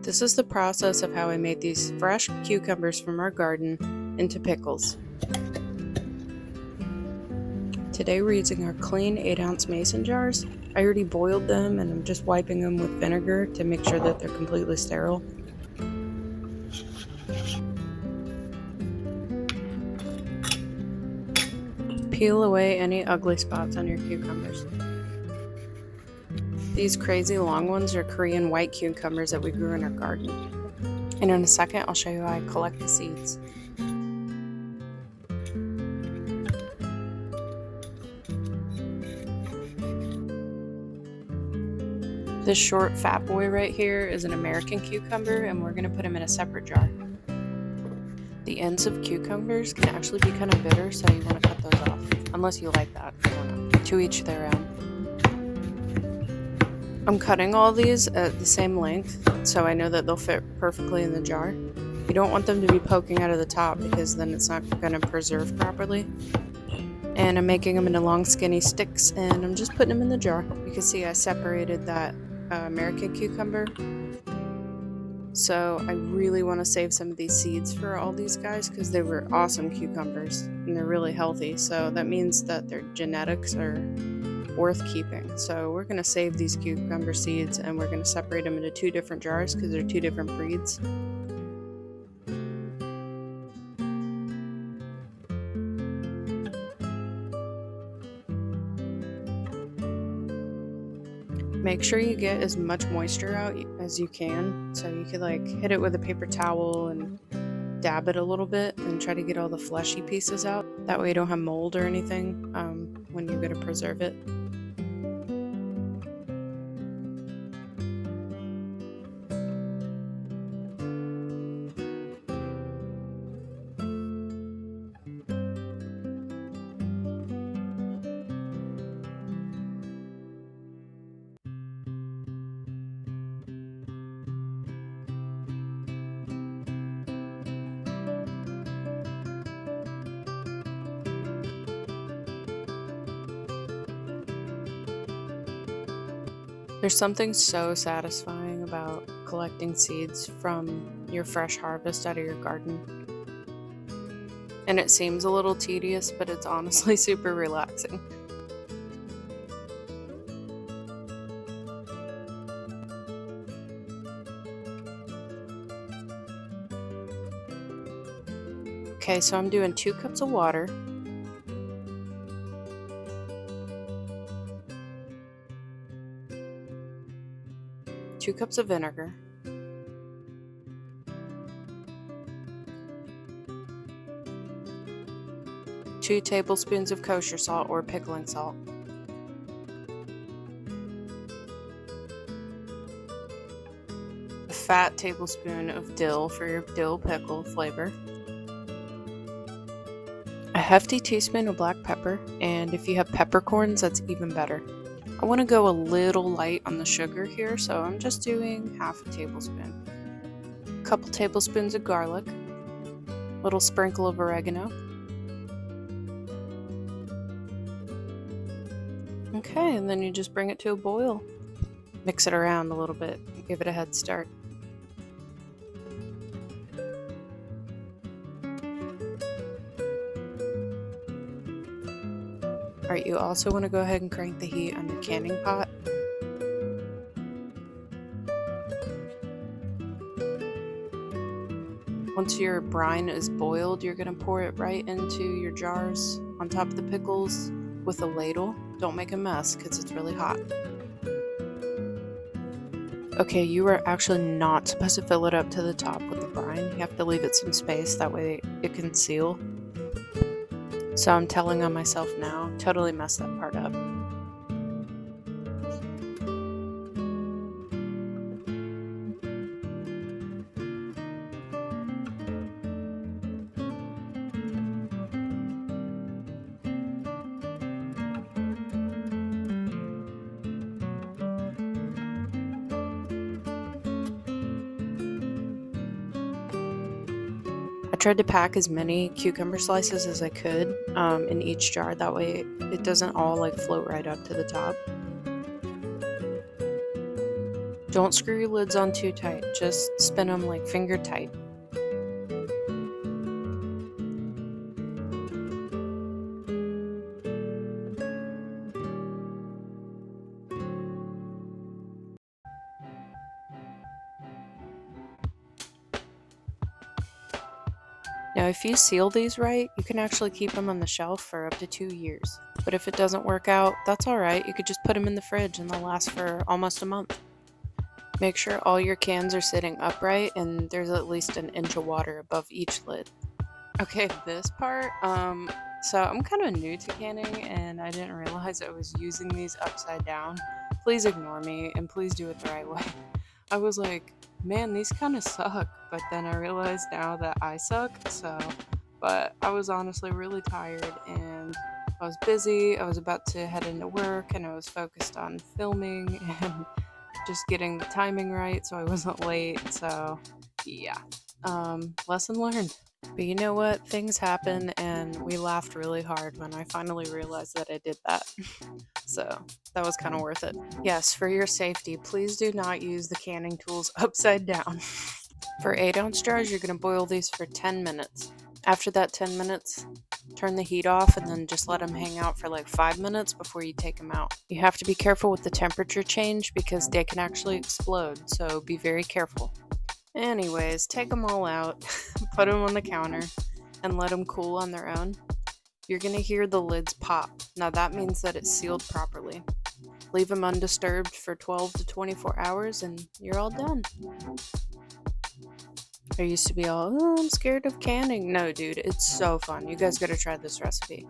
This is the process of how I made these fresh cucumbers from our garden into pickles. Today we're using our clean 8-ounce mason jars. I already boiled them and I'm just wiping them with vinegar to make sure that they're completely sterile. Peel away any ugly spots on your cucumbers. These crazy long ones are Korean white cucumbers that we grew in our garden. And in a second, I'll show you how I collect the seeds. This short fat boy right here is an American cucumber, and we're going to put him in a separate jar. The ends of cucumbers can actually be kind of bitter, so you want to cut those off, unless you like that. I don't know. To each their own. I'm cutting all these at the same length, so I know that they'll fit perfectly in the jar. You don't want them to be poking out of the top because then it's not going to preserve properly. And I'm making them into long skinny sticks, and I'm just putting them in the jar. You can see I separated that American cucumber. So I really want to save some of these seeds for all these guys because they were awesome cucumbers and they're really healthy. So that means that their genetics are worth keeping. So we're going to save these cucumber seeds and we're going to separate them into 2 different jars because they're 2 different breeds. Make sure you get as much moisture out as you can. So you could hit it with a paper towel and dab it a little bit and try to get all the fleshy pieces out. That way you don't have mold or anything when you're going to preserve it. There's something so satisfying about collecting seeds from your fresh harvest out of your garden. And it seems a little tedious, but it's honestly super relaxing. Okay, so I'm doing 2 cups of water. Two cups of vinegar, 2 tablespoons of kosher salt or pickling salt, a fat tablespoon of dill for your dill pickle flavor, a hefty teaspoon of black pepper, and if you have peppercorns, that's even better. I want to go a little light on the sugar here, so I'm just doing half a tablespoon. A couple tablespoons of garlic, a little sprinkle of oregano. Okay, and then you just bring it to a boil. Mix it around a little bit, give it a head start. Alright, you also want to go ahead and crank the heat on your canning pot. Once your brine is boiled, you're going to pour it right into your jars on top of the pickles with a ladle. Don't make a mess because it's really hot. Okay, you are actually not supposed to fill it up to the top with the brine. You have to leave it some space, that way it can seal. So I'm telling on myself now, totally messed that part up. I tried to pack as many cucumber slices as I could in each jar. That way it doesn't all float right up to the top. Don't screw your lids on too tight, just spin them like finger tight. Now if you seal these right, you can actually keep them on the shelf for up to 2 years. But if it doesn't work out, that's alright, you could just put them in the fridge and they'll last for almost a month. Make sure all your cans are sitting upright and there's at least an inch of water above each lid. Okay, this part, so I'm kind of new to canning and I didn't realize I was using these upside down. Please ignore me and please do it the right way. I was like, man, these kind of suck, but then I realized now that I suck, but I was honestly really tired and I was busy. I was about to head into work and I was focused on filming and just getting the timing right so I wasn't late. So, yeah, lesson learned. But you know what? Things happen, and we laughed really hard when I finally realized that I did that. So that was kind of worth it. Yes, for your safety, please do not use the canning tools upside down. For 8-ounce jars, you're going to boil these for 10 minutes. After that 10 minutes, turn the heat off and then just let them hang out for like 5 minutes before you take them out. You have to be careful with the temperature change because they can actually explode, so be very careful. Anyways, take them all out, put them on the counter, and let them cool on their own. You're going to hear the lids pop. Now that means that it's sealed properly. Leave them undisturbed for 12 to 24 hours and you're all done. I used to be all, oh, I'm scared of canning. No, dude, it's so fun. You guys gotta try this recipe.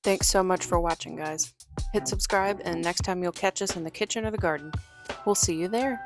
Thanks so much for watching, guys. Hit subscribe, and next time you'll catch us in the kitchen or the garden. We'll see you there.